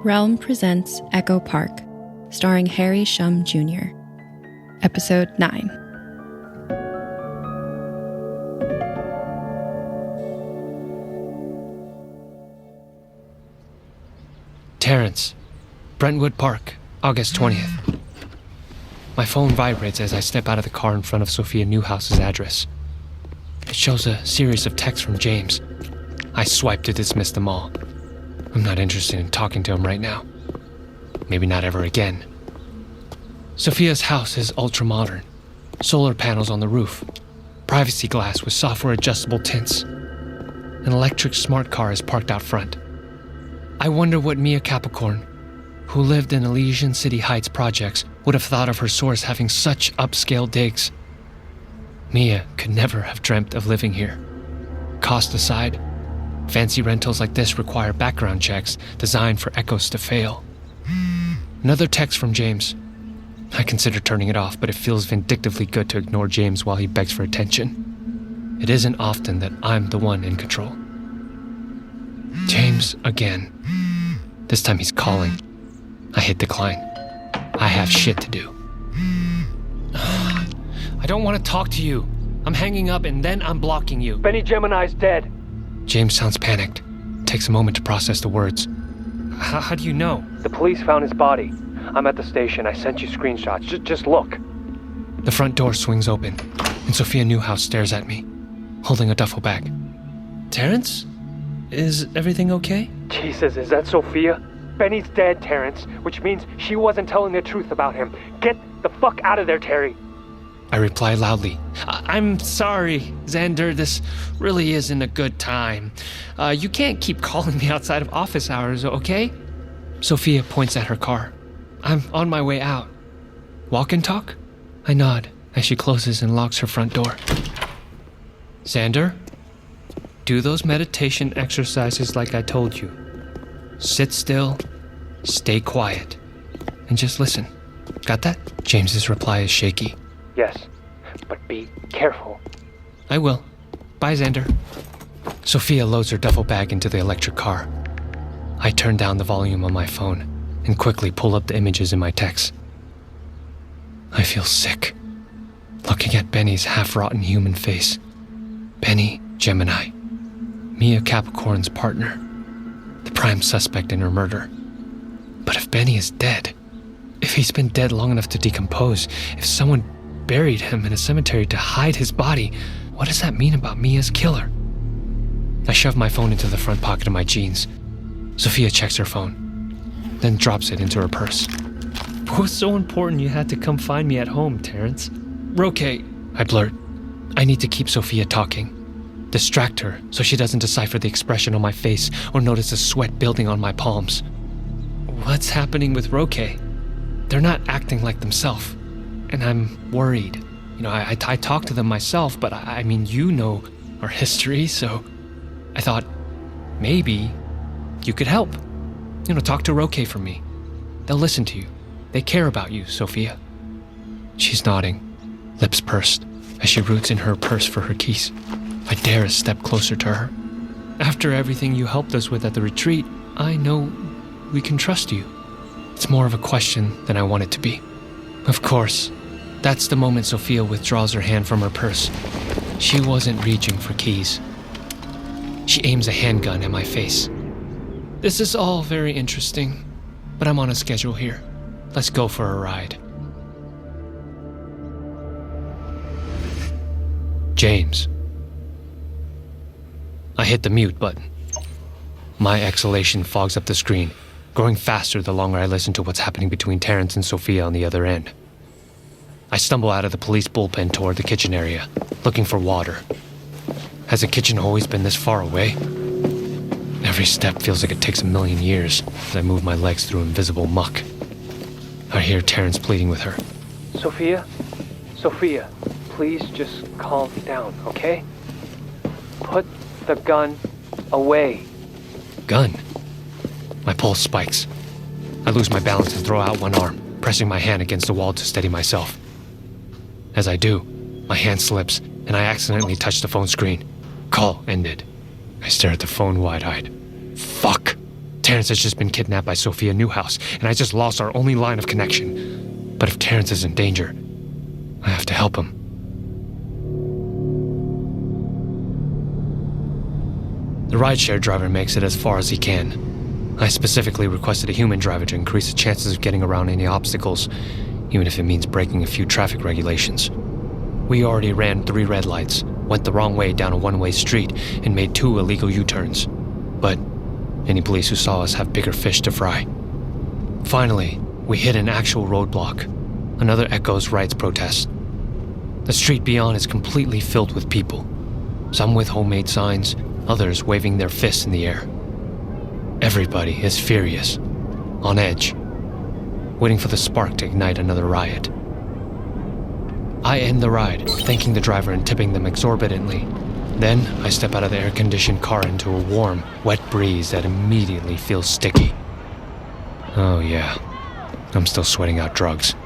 Realm presents Echo Park, starring Harry Shum Jr. Episode 9. Terrance, Brentwood Park, August 20th. My phone vibrates as I step out of the car in front of Sophia Newhouse's address. It shows a series of texts from James. I swipe to dismiss them all. I'm not interested in talking to him right now. Maybe not ever again. Sophia's house is ultra-modern. Solar panels on the roof. Privacy glass with software-adjustable tints. An electric smart car is parked out front. I wonder what Mia Capricorn, who lived in Elysian City Heights projects, would have thought of her source having such upscale digs. Mia could never have dreamt of living here. Cost aside, fancy rentals like this require background checks designed for echoes to fail. Another text from James. I consider turning it off, but it feels vindictively good to ignore James while he begs for attention. It isn't often that I'm the one in control. James again. This time he's calling. I hit decline. I have shit to do. I don't want to talk to you. I'm hanging up and then I'm blocking you. Benny Gemini's dead. James sounds panicked. Takes a moment to process the words. How do you know? The police found his body. I'm at the station. I sent you screenshots. Just look. The front door swings open, and Sophia Newhouse stares at me, holding a duffel bag. Terrance? Is everything okay? Jesus, is that Sophia? Benny's dead, Terrance, which means she wasn't telling the truth about him. Get the fuck out of there, Terry. I reply loudly. I'm sorry, Xander. This really isn't a good time. You can't keep calling me outside of office hours, okay? Sophia points at her car. I'm on my way out. Walk and talk? I nod as she closes and locks her front door. Xander, do those meditation exercises like I told you. Sit still, stay quiet, and just listen. Got that? James's reply is shaky. Yes, but be careful. I will. Bye, Xander. Sophia loads her duffel bag into the electric car. I turn down the volume on my phone and quickly pull up the images in my text. I feel sick, looking at Benny's half-rotten human face. Benny Gemini, Mia Capricorn's partner, the prime suspect in her murder. But if Benny is dead, if he's been dead long enough to decompose, if someone buried him in a cemetery to hide his body, what does that mean about Mia's killer? I shove my phone into the front pocket of my jeans. Sophia checks her phone, then drops it into her purse. What was so important you had to come find me at home, Terrance? Roque, I blurt. I need to keep Sophia talking. Distract her so she doesn't decipher the expression on my face or notice the sweat building on my palms. What's happening with Roque? They're not acting like themselves. And I'm worried. I talked to them myself, but I mean, you know our history, so I thought maybe you could help. Talk to Roque for me. They'll listen to you. They care about you, Sophia. She's nodding, lips pursed, as she roots in her purse for her keys. I dare a step closer to her. After everything you helped us with at the retreat, I know we can trust you. It's more of a question than I want it to be. Of course. That's the moment Sophia withdraws her hand from her purse. She wasn't reaching for keys. She aims a handgun at my face. This is all very interesting, but I'm on a schedule here. Let's go for a ride. James. I hit the mute button. My exhalation fogs up the screen, growing faster the longer I listen to what's happening between Terrance and Sophia on the other end. I stumble out of the police bullpen toward the kitchen area, looking for water. Has the kitchen always been this far away? Every step feels like it takes a million years as I move my legs through invisible muck. I hear Terrance pleading with her. Sophia, please just calm down, okay? Put the gun away. Gun? My pulse spikes. I lose my balance and throw out one arm, pressing my hand against the wall to steady myself. As I do, my hand slips, and I accidentally touch the phone screen. Call ended. I stare at the phone wide-eyed. Fuck. Terrance has just been kidnapped by Sophia Newhouse, and I just lost our only line of connection. But if Terrance is in danger, I have to help him. The rideshare driver makes it as far as he can. I specifically requested a human driver to increase the chances of getting around any obstacles, even if it means breaking a few traffic regulations. We already ran 3 red lights, went the wrong way down a one-way street, and made 2 illegal U-turns. But any police who saw us have bigger fish to fry. Finally, we hit an actual roadblock. Another Echoes rights protest. The street beyond is completely filled with people. Some with homemade signs, others waving their fists in the air. Everybody is furious, on edge, waiting for the spark to ignite another riot. I end the ride, thanking the driver and tipping them exorbitantly. Then, I step out of the air-conditioned car into a warm, wet breeze that immediately feels sticky. Oh yeah, I'm still sweating out drugs.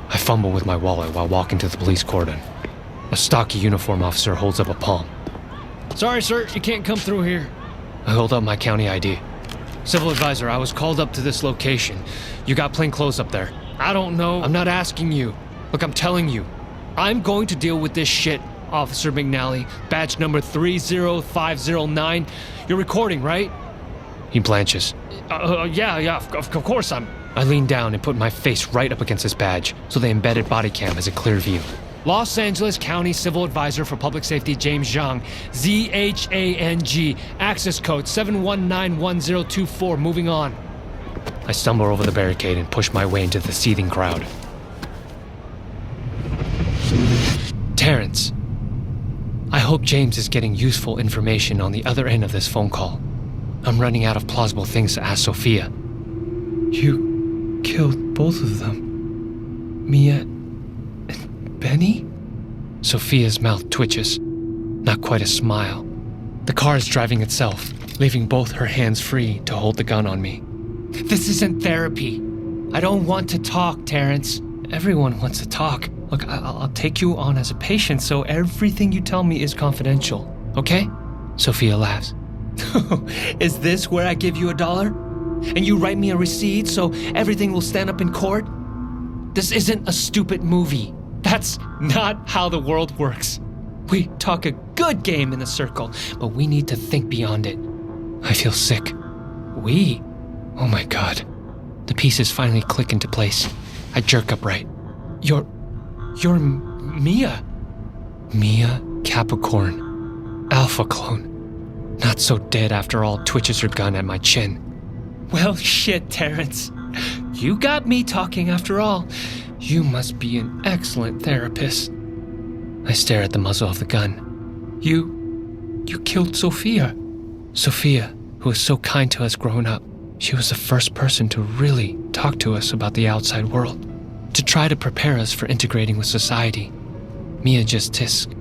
I fumble with my wallet while walking to the police cordon. A stocky uniform officer holds up a palm. Sorry, sir, you can't come through here. I hold up my county ID. Civil advisor, I was called up to this location. You got plain clothes up there. I don't know. I'm not asking you. Look, I'm telling you. I'm going to deal with this shit, Officer McNally. Badge number 30509. You're recording, right? He blanches. Yeah, of course I'm... I lean down and put my face right up against his badge, so the embedded body cam has a clear view. Los Angeles County Civil Advisor for Public Safety James Zhang, ZHANG, access code 7191024, moving on. I stumble over the barricade and push my way into the seething crowd. Terrance. I hope James is getting useful information on the other end of this phone call. I'm running out of plausible things to ask Sophia. You killed both of them. Mia and Benny? Sophia's mouth twitches. Not quite a smile. The car is driving itself, leaving both her hands free to hold the gun on me. This isn't therapy. I don't want to talk, Terrance. Everyone wants to talk. Look, I'll take you on as a patient, so everything you tell me is confidential, okay? Sophia laughs. Is this where I give you $1? And you write me a receipt so everything will stand up in court? This isn't a stupid movie. That's not how the world works. We talk a good game in a circle, but we need to think beyond it. I feel sick. We? Oh my God. The pieces finally click into place. I jerk upright. You're Mia. Mia Capricorn. Alpha clone. Not so dead after all, twitches her gun at my chin. Well, shit, Terrance. You got me talking after all. You must be an excellent therapist. I stare at the muzzle of the gun. You killed Sophia. Sophia, who was so kind to us growing up. She was the first person to really talk to us about the outside world, to try to prepare us for integrating with society. Mia just tisk.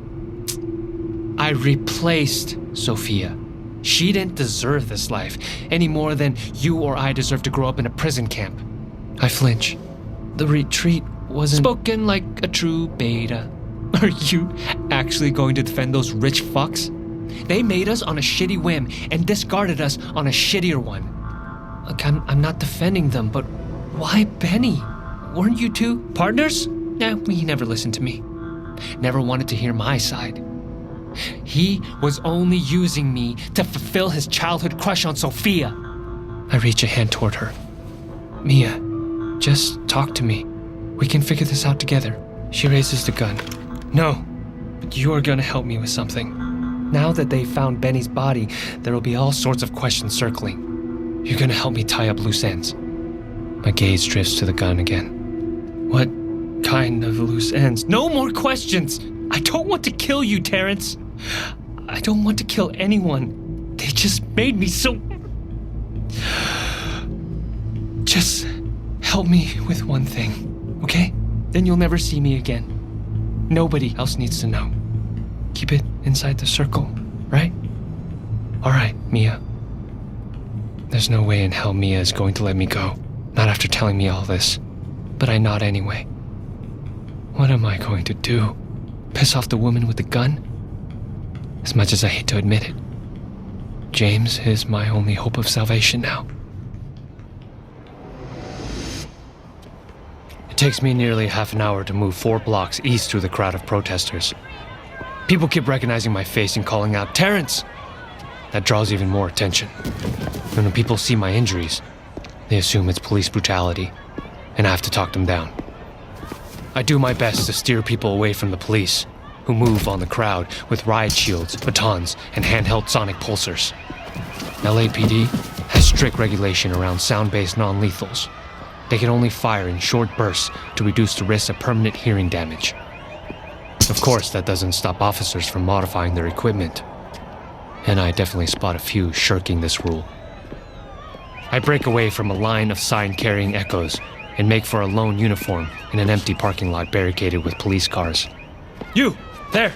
I replaced Sophia. She didn't deserve this life, any more than you or I deserve to grow up in a prison camp. I flinch. The retreat wasn't... Spoken like a true beta. Are you actually going to defend those rich fucks? They made us on a shitty whim and discarded us on a shittier one. Look, I'm not defending them, but why Benny? Weren't you two partners? Nah, he never listened to me. Never wanted to hear my side. He was only using me to fulfill his childhood crush on Sophia. I reach a hand toward her. Mia, just talk to me. We can figure this out together. She raises the gun. No, but you're gonna help me with something. Now that they found Benny's body, there will be all sorts of questions circling. You're gonna help me tie up loose ends. My gaze drifts to the gun again. What kind of loose ends? No more questions! I don't want to kill you, Terrance. I don't want to kill anyone. They just made me so... Just help me with one thing, okay? Then you'll never see me again. Nobody else needs to know. Keep it inside the circle, right? All right, Mia. There's no way in hell Mia is going to let me go. Not after telling me all this. But I nod anyway. What am I going to do? Piss off the woman with the gun? As much as I hate to admit it. James is my only hope of salvation now. It takes me nearly half an hour to move 4 blocks east through the crowd of protesters. People keep recognizing my face and calling out, "Terrance!" That draws even more attention. And when people see my injuries, they assume it's police brutality, and I have to talk them down. I do my best to steer people away from the police, who move on the crowd with riot shields, batons, and handheld sonic pulsers. LAPD has strict regulation around sound-based non-lethals. They can only fire in short bursts to reduce the risk of permanent hearing damage. Of course, that doesn't stop officers from modifying their equipment. And I definitely spot a few shirking this rule. I break away from a line of sign-carrying echoes and make for a lone uniform in an empty parking lot barricaded with police cars. You! There!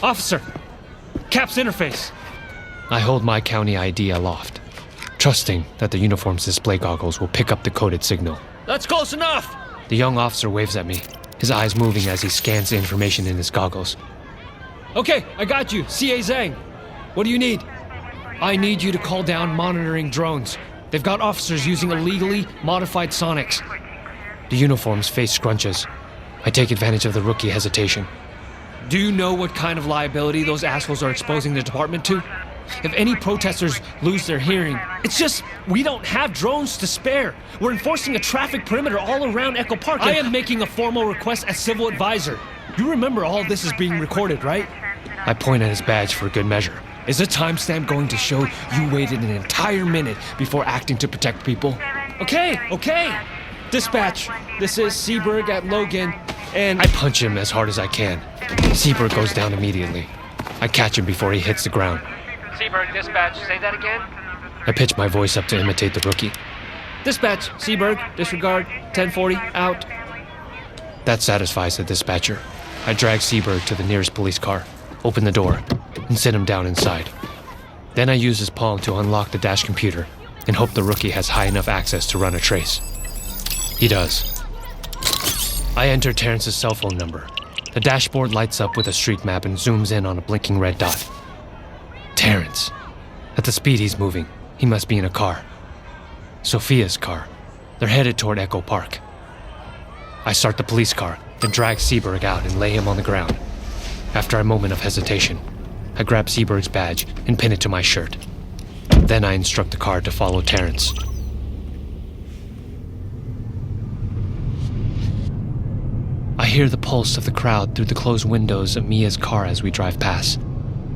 Officer! Caps interface! I hold my county ID aloft, trusting that the uniform's display goggles will pick up the coded signal. That's close enough! The young officer waves at me, his eyes moving as he scans the information in his goggles. Okay, I got you. CA Zhang. What do you need? I need you to call down monitoring drones. They've got officers using illegally modified sonics. The uniform's face scrunches. I take advantage of the rookie hesitation. Do you know what kind of liability those assholes are exposing the department to? If any protesters lose their hearing, it's just we don't have drones to spare. We're enforcing a traffic perimeter all around Echo Park. I am making a formal request as civil advisor. You remember all this is being recorded, right? I point at his badge for good measure. Is the timestamp going to show you waited an entire minute before acting to protect people? Okay. Dispatch, this is Seberg at Logan, and I punch him as hard as I can. Seberg goes down immediately. I catch him before he hits the ground. Seberg, dispatch, say that again? I pitch my voice up to imitate the rookie. Dispatch, Seberg, disregard, 1040, out. That satisfies the dispatcher. I drag Seberg to the nearest police car, open the door, and sit him down inside. Then I use his palm to unlock the dash computer and hope the rookie has high enough access to run a trace. He does. I enter Terrance's cell phone number. The dashboard lights up with a street map and zooms in on a blinking red dot. Terrance. At the speed he's moving, he must be in a car. Sophia's car. They're headed toward Echo Park. I start the police car, then drag Seberg out and lay him on the ground. After a moment of hesitation, I grab Seberg's badge and pin it to my shirt. Then I instruct the car to follow Terrance. I hear the pulse of the crowd through the closed windows of Mia's car as we drive past.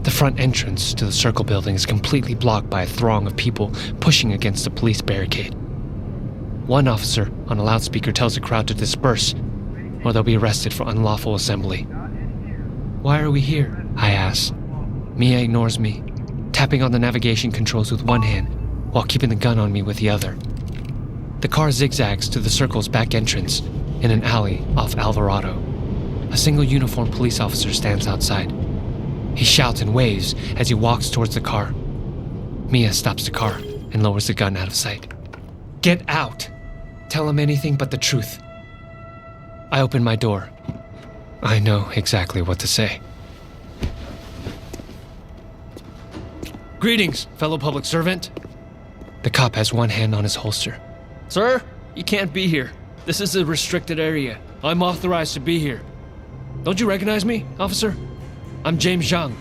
The front entrance to the Circle building is completely blocked by a throng of people pushing against the police barricade. One officer on a loudspeaker tells the crowd to disperse, or they'll be arrested for unlawful assembly. "Why are we here?" I ask. Mia ignores me, tapping on the navigation controls with one hand while keeping the gun on me with the other. The car zigzags to the Circle's back entrance in an alley off Alvarado. A single uniformed police officer stands outside. He shouts and waves as he walks towards the car. Mia stops the car and lowers the gun out of sight. "Get out! Tell him anything but the truth." I open my door. I know exactly what to say. Greetings, fellow public servant. The cop has one hand on his holster. Sir, you can't be here. This is a restricted area. I'm authorized to be here. Don't you recognize me, officer? I'm James Zhang,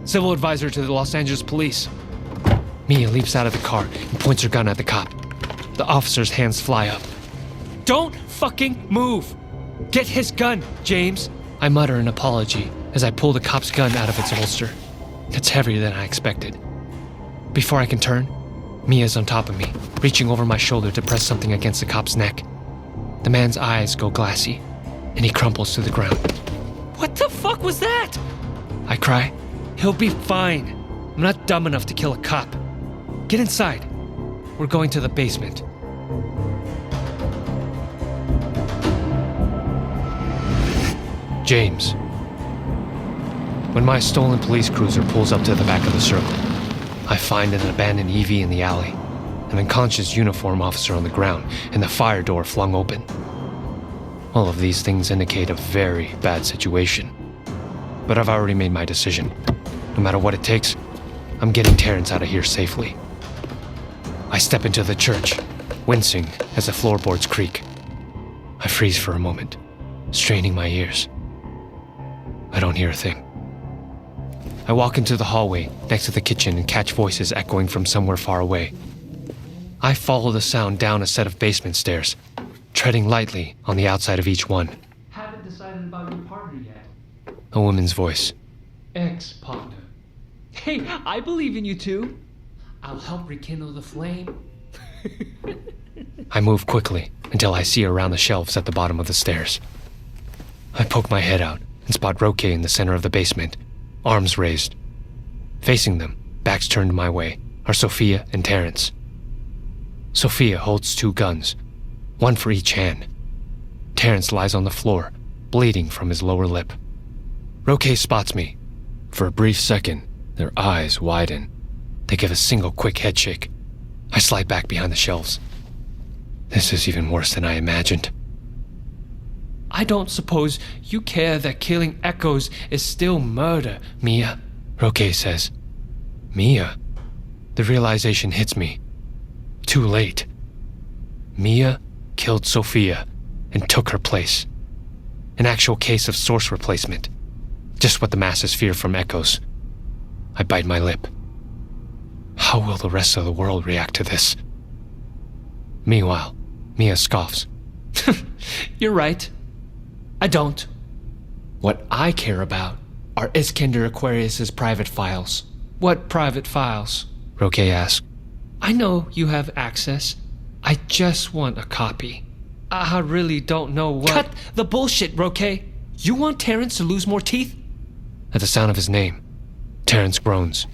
civil advisor to the Los Angeles Police. Mia leaps out of the car and points her gun at the cop. The officer's hands fly up. Don't fucking move! Get his gun, James! I mutter an apology as I pull the cop's gun out of its holster. It's heavier than I expected. Before I can turn, Mia's on top of me, reaching over my shoulder to press something against the cop's neck. The man's eyes go glassy, and he crumples to the ground. What the fuck was that? I cry. He'll be fine. I'm not dumb enough to kill a cop. Get inside. We're going to the basement. James. When my stolen police cruiser pulls up to the back of the Circle, I find an abandoned EV in the alley, an unconscious uniform officer on the ground, and the fire door flung open. All of these things indicate a very bad situation. But I've already made my decision. No matter what it takes, I'm getting Terrance out of here safely. I step into the church, wincing as the floorboards creak. I freeze for a moment, straining my ears. I don't hear a thing. I walk into the hallway next to the kitchen and catch voices echoing from somewhere far away. I follow the sound down a set of basement stairs, treading lightly on the outside of each one. Haven't decided about your partner yet. A woman's voice. Ex-partner. Hey, I believe in you too. I'll help rekindle the flame. I move quickly until I see her around the shelves at the bottom of the stairs. I poke my head out and spot Roque in the center of the basement, arms raised. Facing them, backs turned my way, are Sophia and Terrance. Sophia holds 2 guns, one for each hand. Terrance lies on the floor, bleeding from his lower lip. Roque spots me. For a brief second, their eyes widen. They give a single quick head shake. I slide back behind the shelves. This is even worse than I imagined. I don't suppose you care that killing echoes is still murder, Mia. Roque says. Mia? The realization hits me. Too late. Mia killed Sophia and took her place. An actual case of source replacement. Just what the masses fear from echoes. I bite my lip. How will the rest of the world react to this? Meanwhile, Mia scoffs. You're right. I don't. What I care about are Iskender Aquarius's private files. What private files? Roque asks. I know you have access. I just want a copy. I really don't know what— Cut the bullshit, Roque! You want Terrance to lose more teeth? At the sound of his name, Terrance groans.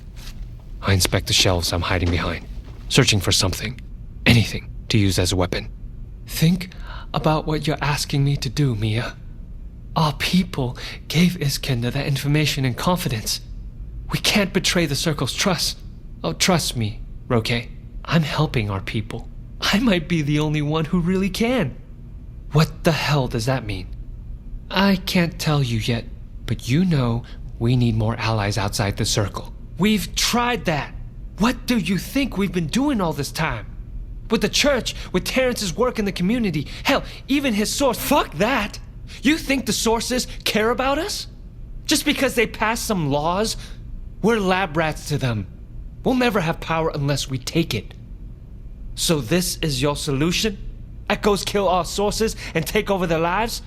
I inspect the shelves I'm hiding behind, searching for something, anything to use as a weapon. Think about what you're asking me to do, Mia. Our people gave Iskender that information in confidence. We can't betray the Circle's trust. Oh, trust me, Roque. I'm helping our people. I might be the only one who really can. What the hell does that mean? I can't tell you yet, but you know we need more allies outside the Circle. We've tried that. What do you think we've been doing all this time? With the church, with Terrance's work in the community, hell, even his source. Fuck that! You think the sources care about us? Just because they passed some laws? We're lab rats to them. We'll never have power unless we take it. So this is your solution? Echoes kill our sources and take over their lives?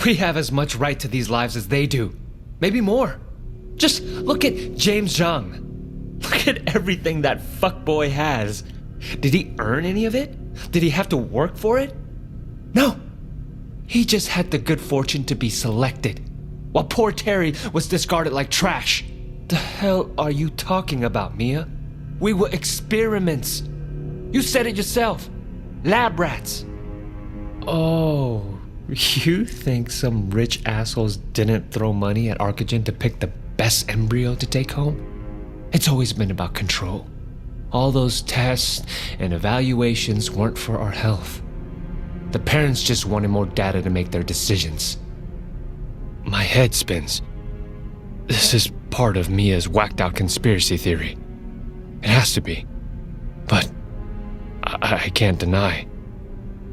We have as much right to these lives as they do. Maybe more. Just look at James Zhang. Look at everything that fuckboy has. Did he earn any of it? Did he have to work for it? No. He just had the good fortune to be selected, while poor Terry was discarded like trash. The hell are you talking about, Mia? We were experiments. You said it yourself. Lab rats. Oh, you think some rich assholes didn't throw money at Arcogen to pick the best embryo to take home? It's always been about control. All those tests and evaluations weren't for our health. The parents just wanted more data to make their decisions. My head spins. This is part of Mia's whacked-out conspiracy theory. It has to be. But I can't deny.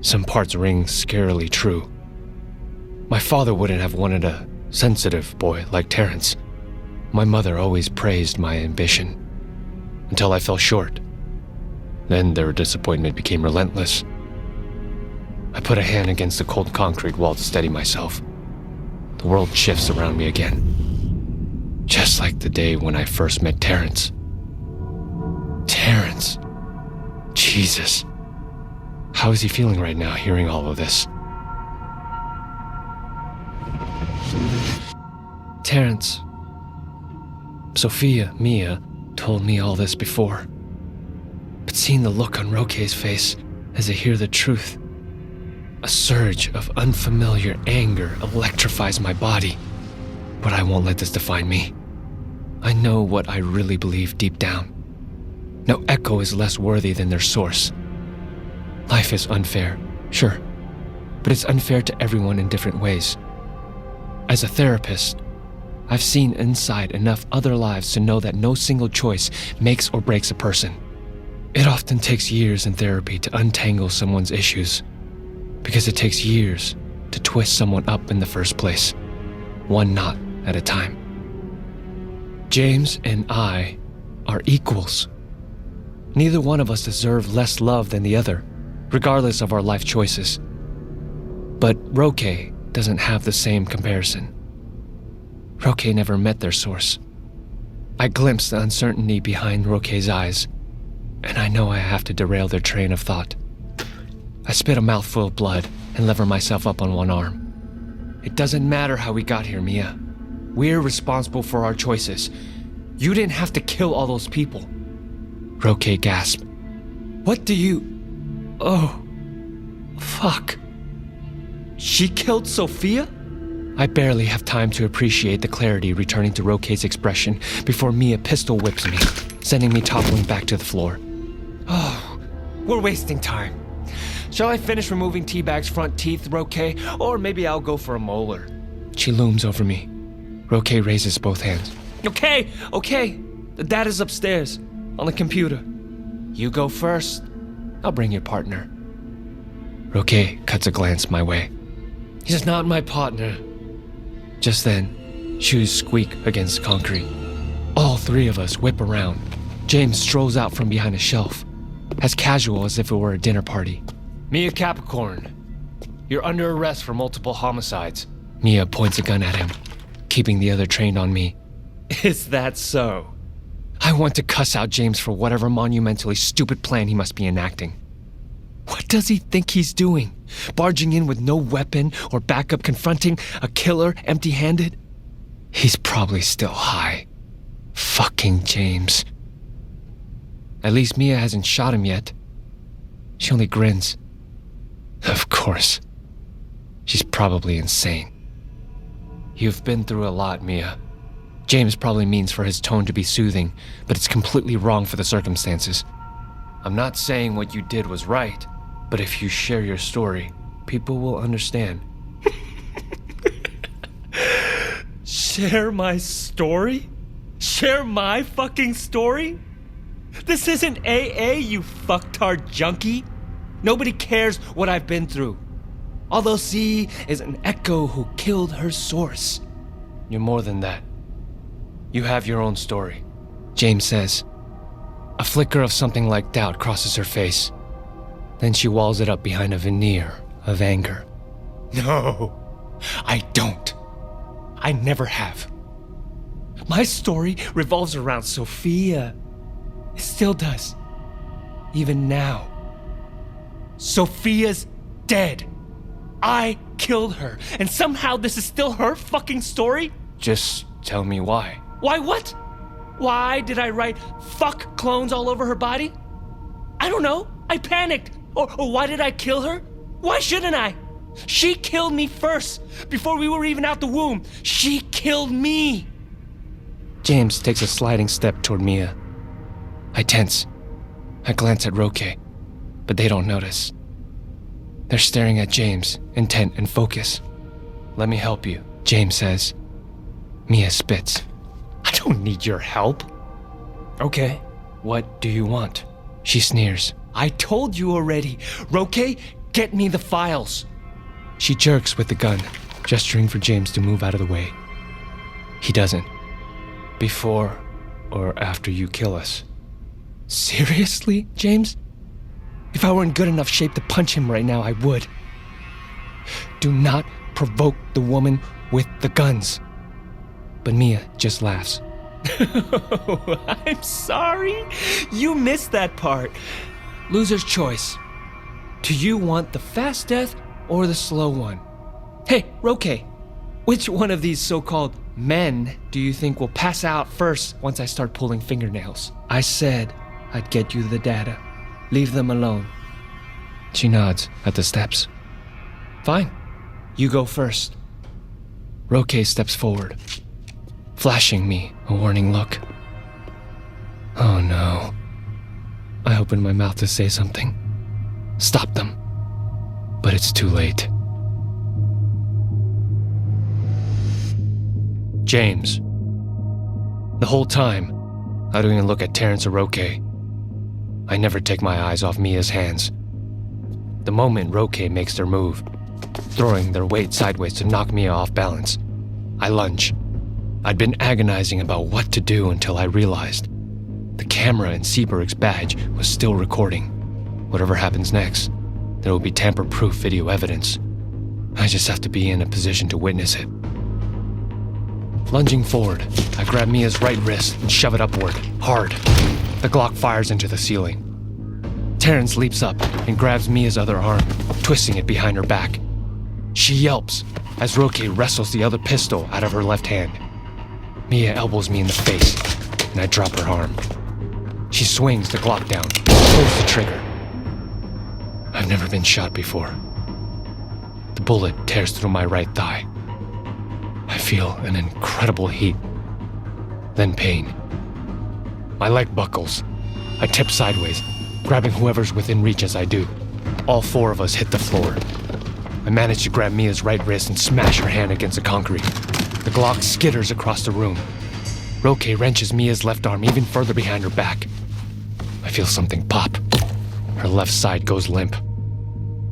Some parts ring scarily true. My father wouldn't have wanted a sensitive boy like Terrance. My mother always praised my ambition. Until I fell short. Then their disappointment became relentless. I put a hand against the cold concrete wall to steady myself. The world shifts around me again. Just like the day when I first met Terrance. Terrance. Jesus. How is he feeling right now, hearing all of this? Terrance. Sophia, Mia, told me all this before. But seeing the look on Roque's face as I hear the truth, a surge of unfamiliar anger electrifies my body. But I won't let this define me. I know what I really believe deep down. No echo is less worthy than their source. Life is unfair, sure, but it's unfair to everyone in different ways. As a therapist, I've seen inside enough other lives to know that no single choice makes or breaks a person. It often takes years in therapy to untangle someone's issues, because it takes years to twist someone up in the first place, one knot at a time. James and I are equals. Neither one of us deserve less love than the other, regardless of our life choices. But Roque doesn't have the same comparison. Roque never met their source. I glimpsed the uncertainty behind Roque's eyes, and I know I have to derail their train of thought. I spit a mouthful of blood and lever myself up on one arm. It doesn't matter how we got here, Mia. We're responsible for our choices. You didn't have to kill all those people. Roque gasped. What do you... Oh, fuck. She killed Sophia? I barely have time to appreciate the clarity returning to Roque's expression before Mia pistol whips me, sending me toppling back to the floor. Oh, we're wasting time. Shall I finish removing Teabag's front teeth, Roque, or maybe I'll go for a molar? She looms over me. Roque raises both hands. Okay. The data's upstairs, on the computer. You go first. I'll bring your partner. Roque cuts a glance my way. He's not my partner. Just then, shoes squeak against concrete. All three of us whip around. James strolls out from behind a shelf, as casual as if it were a dinner party. Mia Capricorn, you're under arrest for multiple homicides. Mia points a gun at him, keeping the other trained on me. Is that so? I want to cuss out James for whatever monumentally stupid plan he must be enacting. What does he think he's doing? Barging in with no weapon or backup, confronting a killer empty-handed? He's probably still high. Fucking James. At least Mia hasn't shot him yet. She only grins. Of course. She's probably insane. You've been through a lot, Mia. James probably means for his tone to be soothing, but it's completely wrong for the circumstances. I'm not saying what you did was right, but if you share your story, people will understand. Share my story? Share my fucking story? This isn't AA, you fucktard junkie. Nobody cares what I've been through. All they'll see is an echo who killed her source. You're more than that. You have your own story, James says. A flicker of something like doubt crosses her face. Then she walls it up behind a veneer of anger. No, I don't. I never have. My story revolves around Sophia. It still does. Even now. Sophia's dead. I killed her, and somehow this is still her fucking story? Just tell me why. Why what? Why did I write fuck clones all over her body? I don't know. I panicked. Or why did I kill her? Why shouldn't I? She killed me first, before we were even out the womb. She killed me. James takes a sliding step toward Mia. I tense. I glance at Roque, but they don't notice. They're staring at James, intent and focus. Let me help you, James says. Mia spits. I don't need your help. Okay, what do you want? She sneers. I told you already. Roque, get me the files. She jerks with the gun, gesturing for James to move out of the way. He doesn't. Before or after you kill us. Seriously, James? If I were in good enough shape to punch him right now, I would. Do not provoke the woman with the guns. But Mia just laughs. I'm sorry. You missed that part. Loser's choice. Do you want the fast death or the slow one? Hey, Roque, which one of these so-called men do you think will pass out first once I start pulling fingernails? I said I'd get you the data. Leave them alone. She nods at the steps. Fine. You go first. Roque steps forward, flashing me a warning look. Oh no. I open my mouth to say something. Stop them. But it's too late. James. The whole time, I don't even look at Terrance or Roque. I never take my eyes off Mia's hands. The moment Roque makes their move, throwing their weight sideways to knock Mia off balance, I lunge. I'd been agonizing about what to do until I realized the camera in Seaberg's badge was still recording. Whatever happens next, there will be tamper-proof video evidence. I just have to be in a position to witness it. Lunging forward, I grab Mia's right wrist and shove it upward, hard. The Glock fires into the ceiling. Terrance leaps up and grabs Mia's other arm, twisting it behind her back. She yelps as Roque wrestles the other pistol out of her left hand. Mia elbows me in the face, and I drop her arm. She swings the Glock down, pulls the trigger. I've never been shot before. The bullet tears through my right thigh. I feel an incredible heat, then pain. My leg buckles. I tip sideways, grabbing whoever's within reach as I do. All four of us hit the floor. I manage to grab Mia's right wrist and smash her hand against the concrete. The Glock skitters across the room. Roque wrenches Mia's left arm even further behind her back. I feel something pop. Her left side goes limp.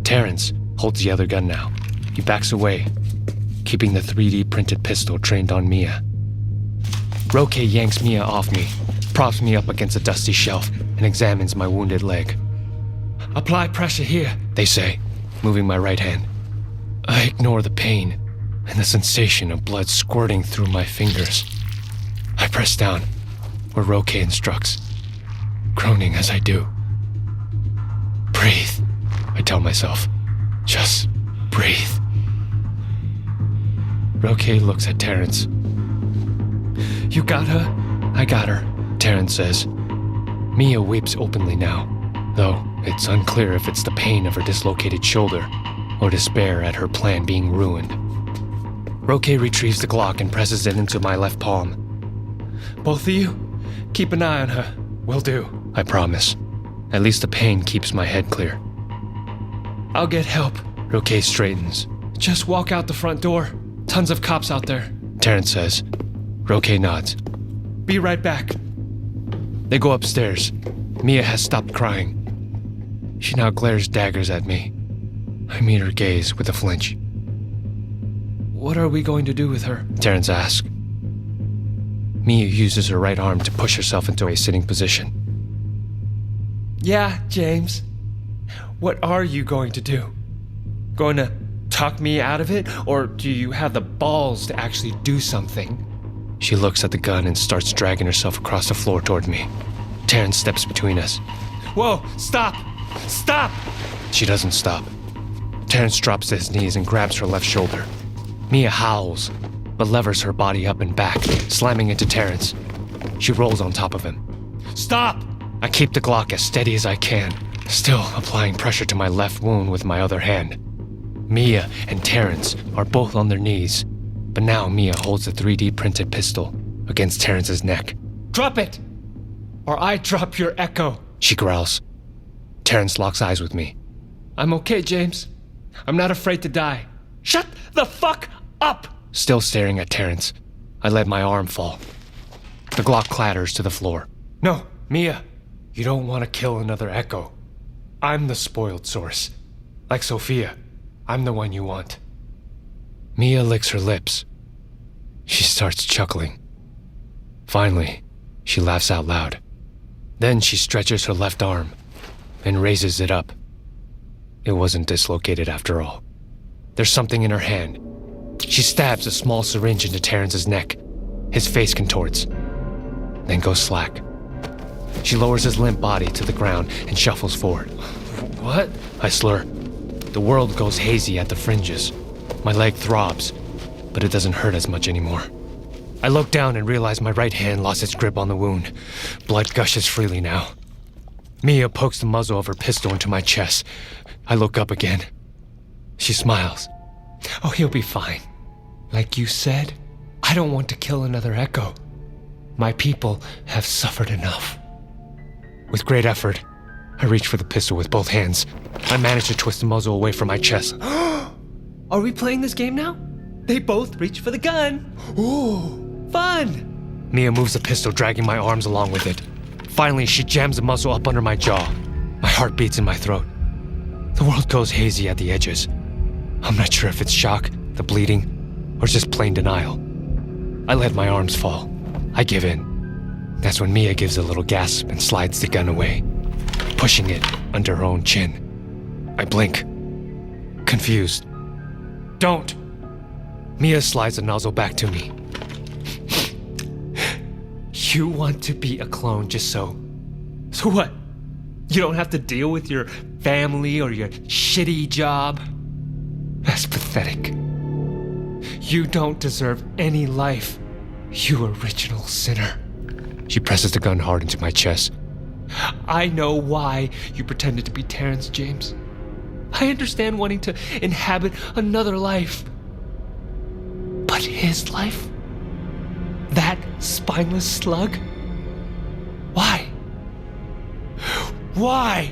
Terrance holds the other gun now. He backs away, keeping the 3D printed pistol trained on Mia. Roque yanks Mia off me, props me up against a dusty shelf, and examines my wounded leg. Apply pressure here, They say, moving my right hand. I ignore the pain and the sensation of blood squirting through my fingers. I press down, where Roque instructs, groaning as I do. Breathe, I tell myself. Just breathe. Roque looks at Terrance. You got her? I got her, Terrance says. Mia weeps openly now, though it's unclear if it's the pain of her dislocated shoulder or despair at her plan being ruined. Roque retrieves the Glock and presses it into my left palm. Both of you, keep an eye on her. Will do. I promise. At least the pain keeps my head clear. I'll get help. Roque straightens. Just walk out the front door. Tons of cops out there. Terrance says. Roque nods. Be right back. They go upstairs. Mia has stopped crying. She now glares daggers at me. I meet her gaze with a flinch. What are we going to do with her? Terrance asks. Mia uses her right arm to push herself into a sitting position. Yeah, James. What are you going to do? Going to talk me out of it? Or do you have the balls to actually do something? She looks at the gun and starts dragging herself across the floor toward me. Terrance steps between us. Whoa, stop! Stop! She doesn't stop. Terrance drops to his knees and grabs her left shoulder. Mia howls, but levers her body up and back, slamming into Terrance. She rolls on top of him. Stop! I keep the Glock as steady as I can, still applying pressure to my left wound with my other hand. Mia and Terrance are both on their knees, but now Mia holds the 3D printed pistol against Terrance's neck. Drop it! Or I drop your echo. She growls. Terrance locks eyes with me. I'm okay, James. I'm not afraid to die. Shut the fuck up! Still staring at Terrance, I let my arm fall. The Glock clatters to the floor. No, Mia, you don't want to kill another echo. I'm the spoiled source. Like Sophia, I'm the one you want. Mia licks her lips. She starts chuckling. Finally, she laughs out loud. Then she stretches her left arm and raises it up. It wasn't dislocated after all. There's something in her hand. She stabs a small syringe into Terrance's neck. His face contorts, then goes slack. She lowers his limp body to the ground and shuffles forward. What? I slur. The world goes hazy at the fringes. My leg throbs, but it doesn't hurt as much anymore. I look down and realize my right hand lost its grip on the wound. Blood gushes freely now. Mia pokes the muzzle of her pistol into my chest. I look up again. She smiles. Oh, he'll be fine. Like you said, I don't want to kill another echo. My people have suffered enough. With great effort, I reach for the pistol with both hands. I manage to twist the muzzle away from my chest. Are we playing this game now? They both reach for the gun. Ooh. Fun! Mia moves the pistol, dragging my arms along with it. Finally, she jams the muzzle up under my jaw. My heart beats in my throat. The world goes hazy at the edges. I'm not sure if it's shock, the bleeding, or just plain denial. I let my arms fall. I give in. That's when Mia gives a little gasp and slides the gun away, pushing it under her own chin. I blink, confused. Don't! Mia slides the nozzle back to me. You want to be a clone just so what? You don't have to deal with your family or your shitty job? That's pathetic. You don't deserve any life, you original sinner. She presses the gun hard into my chest. I know why you pretended to be Terrance, James. I understand wanting to inhabit another life. But his life? That spineless slug? Why? Why?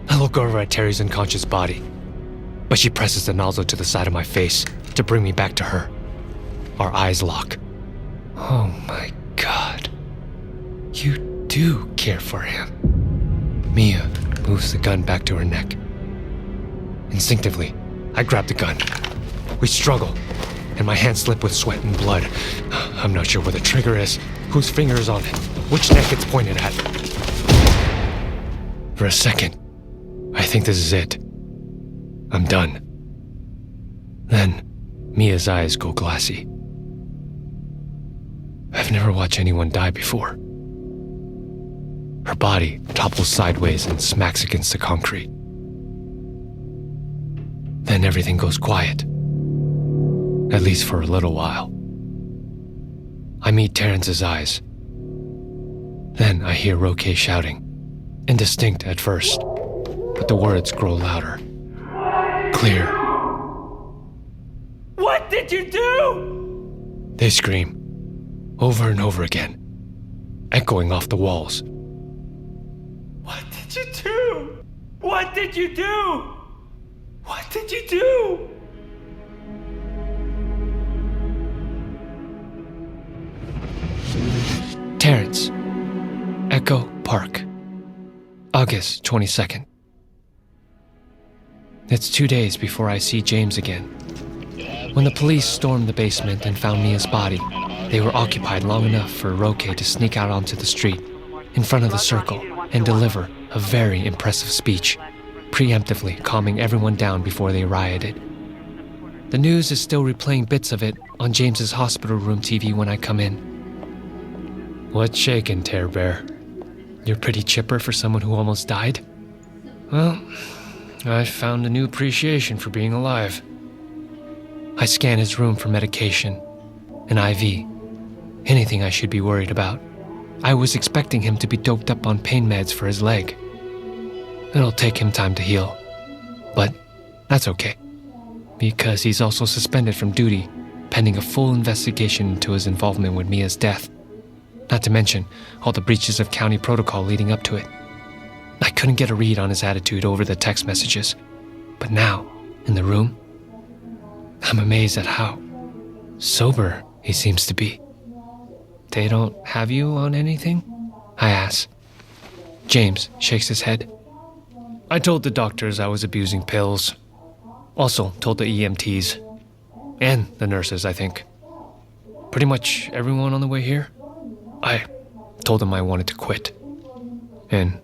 I look over at Terry's unconscious body, but she presses the nozzle to the side of my face to bring me back to her. Our eyes lock. Oh my God. You do care for him. Mia moves the gun back to her neck. Instinctively, I grab the gun. We struggle, and my hands slip with sweat and blood. I'm not sure where the trigger is, whose finger is on it, which neck it's pointed at. For a second, I think this is it. I'm done. Then, Mia's eyes go glassy. I've never watched anyone die before. Her body topples sideways and smacks against the concrete. Then everything goes quiet. At least for a little while. I meet Terrance's eyes. Then I hear Roque shouting, indistinct at first, but the words grow louder. Clear. What did you do? They scream, over and over again, echoing off the walls. What did you do? What did you do? What did you do? Terrance, Echo Park, August 22nd. It's 2 days before I see James again. When the police stormed the basement and found Mia's body, they were occupied long enough for Roque to sneak out onto the street, in front of the circle, and deliver a very impressive speech, preemptively calming everyone down before they rioted. The news is still replaying bits of it on James's hospital room TV when I come in. What's shaking, Tear Bear? You're pretty chipper for someone who almost died? Well, I found a new appreciation for being alive. I scan his room for medication, an IV, anything I should be worried about. I was expecting him to be doped up on pain meds for his leg. It'll take him time to heal, but that's okay, because he's also suspended from duty, pending a full investigation into his involvement with Mia's death. Not to mention all the breaches of county protocol leading up to it. I couldn't get a read on his attitude over the text messages, but now, in the room, I'm amazed at how sober he seems to be. They don't have you on anything? I ask. James shakes his head. I told the doctors I was abusing pills. Also told the EMTs. And the nurses, I think. Pretty much everyone on the way here. I told them I wanted to quit. And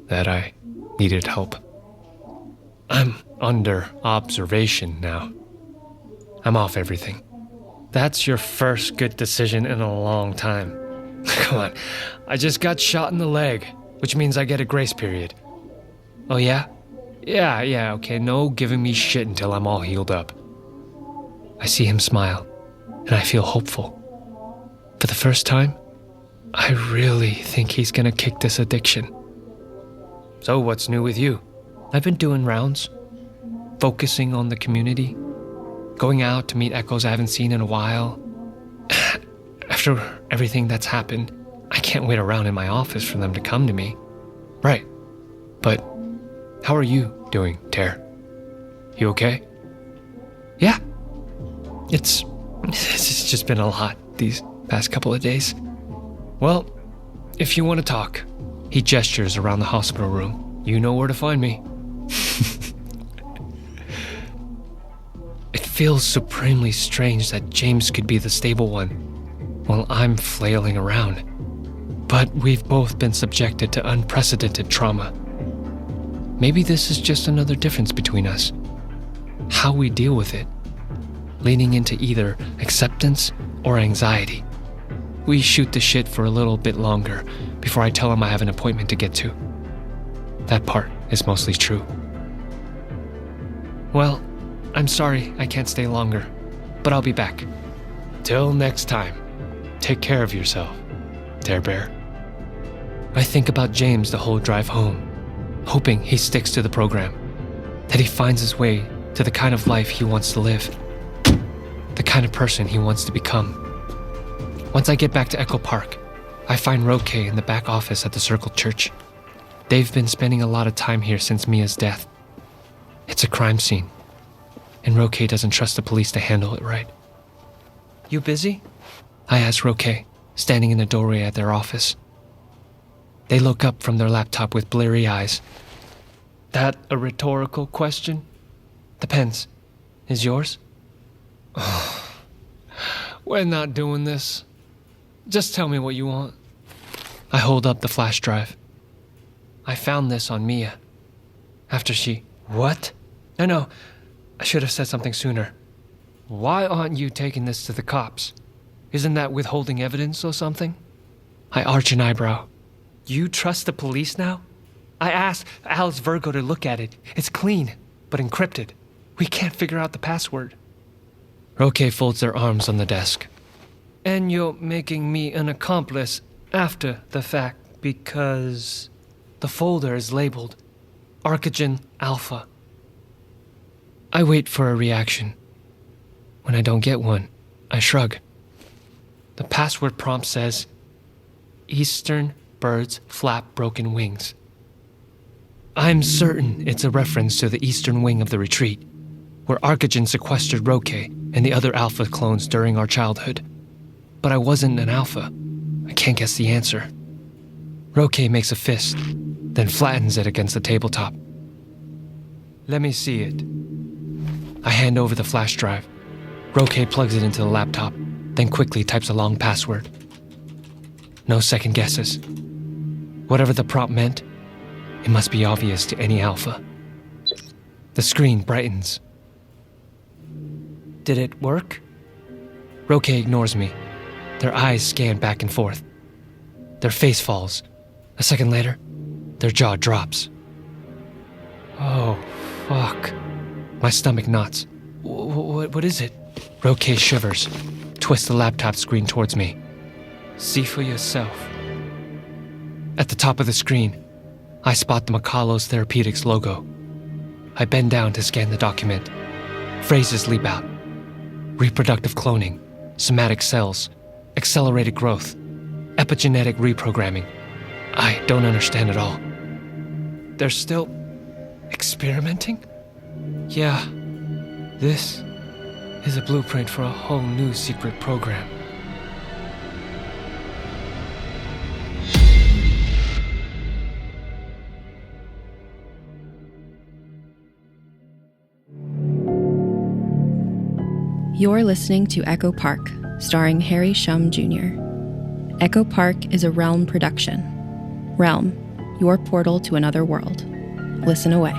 that I needed help. I'm under observation now. I'm off everything. That's your first good decision in a long time. Come on, I just got shot in the leg, which means I get a grace period. Oh yeah? Yeah, okay, no giving me shit until I'm all healed up. I see him smile, and I feel hopeful. For the first time, I really think he's gonna kick this addiction. So what's new with you? I've been doing rounds, focusing on the community, going out to meet echoes I haven't seen in a while. After everything that's happened, I can't wait around in my office for them to come to me. Right. But how are you doing, Ter? You okay? Yeah. It's just been a lot these past couple of days. Well, if you want to talk, he gestures around the hospital room. You know where to find me. It feels supremely strange that James could be the stable one, while I'm flailing around. But we've both been subjected to unprecedented trauma. Maybe this is just another difference between us. How we deal with it, leaning into either acceptance or anxiety. We shoot the shit for a little bit longer before I tell him I have an appointment to get to. That part is mostly true. Well, I'm sorry I can't stay longer, but I'll be back. Till next time, take care of yourself, Tear Bear. I think about James the whole drive home, hoping he sticks to the program, that he finds his way to the kind of life he wants to live, the kind of person he wants to become. Once I get back to Echo Park, I find Roque in the back office at the Circle Church. They've been spending a lot of time here since Mia's death. It's a crime scene, and Roque doesn't trust the police to handle it right. You busy? I ask Roque, standing in the doorway at their office. They look up from their laptop with bleary eyes. That a rhetorical question? Depends. Is yours? We're not doing this. Just tell me what you want. I hold up the flash drive. I found this on Mia. After she... What? No. I should have said something sooner. Why aren't you taking this to the cops? Isn't that withholding evidence or something? I arch an eyebrow. You trust the police now? I asked Alice Virgo to look at it. It's clean, but encrypted. We can't figure out the password. Roque folds their arms on the desk. And you're making me an accomplice after the fact because the folder is labeled Archagen Alpha. I wait for a reaction. When I don't get one, I shrug. The password prompt says, Eastern birds flap broken wings. I'm certain it's a reference to the eastern wing of the retreat, where Archagen sequestered Roque and the other Alpha clones during our childhood. But I wasn't an Alpha. I can't guess the answer. Roque makes a fist, then flattens it against the tabletop. Let me see it. I hand over the flash drive. Roque plugs it into the laptop, then quickly types a long password. No second guesses. Whatever the prompt meant, it must be obvious to any Alpha. The screen brightens. Did it work? Roque ignores me. Their eyes scan back and forth. Their face falls. A second later, their jaw drops. Oh, fuck. My stomach knots. What is it? Roque shivers, twists the laptop screen towards me. See for yourself. At the top of the screen, I spot the Makalos Therapeutics logo. I bend down to scan the document. Phrases leap out. Reproductive cloning, somatic cells, accelerated growth, epigenetic reprogramming. I don't understand at all. They're still experimenting? Yeah, this is a blueprint for a whole new secret program. You're listening to Echo Park, starring Harry Shum Jr. Echo Park is a Realm production. Realm, your portal to another world. Listen away.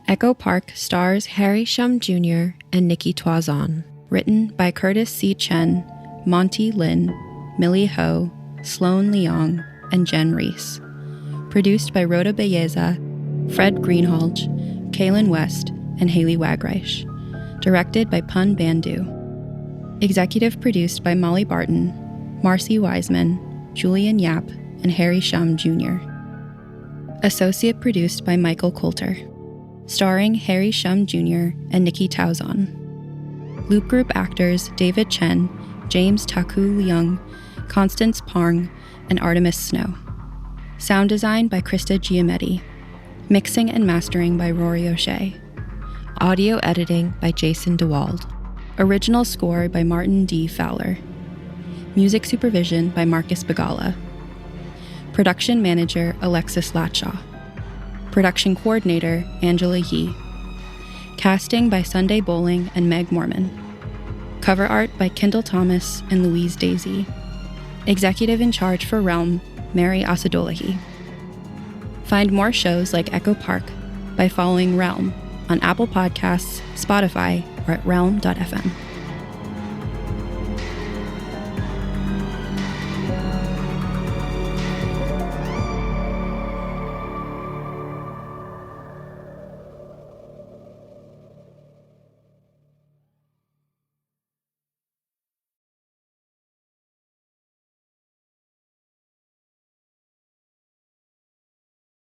Echo Park stars Harry Shum Jr. and Nikki Toison. Written by Curtis C. Chen, Monte Lin, Millie Ho, Sloane Leong, and Jenn Reese. Produced by Rhoda Belleza, Fred Greenhalgh, Kaylin West, and Haley Wagreich. Directed by Pun Bandhu. Executive produced by Molly Barton, Marcy Wiseman, Julian Yap, and Harry Shum Jr. Associate produced by Michael Coulter. Starring Harry Shum Jr. and Nikki Toison. Loop Group actors David Chen, James Taku Leong, Constance Parng, and Artemis Snow. Sound design by Krista Giametti. Mixing and mastering by Rory O'Shea. Audio editing by Jason DeWald. Original score by Martin D. Fowler. Music supervision by Marcus Bagala. Production manager Alexis Latshaw. Production coordinator Angela Yee. Casting by Sunday Bowling and Meg Mormon. Cover art by Kendall Thomas and Louise Daisy. Executive in charge for Realm, Mary Asadolahi. Find more shows like Echo Park by following Realm on Apple Podcasts, Spotify, or at realm.fm.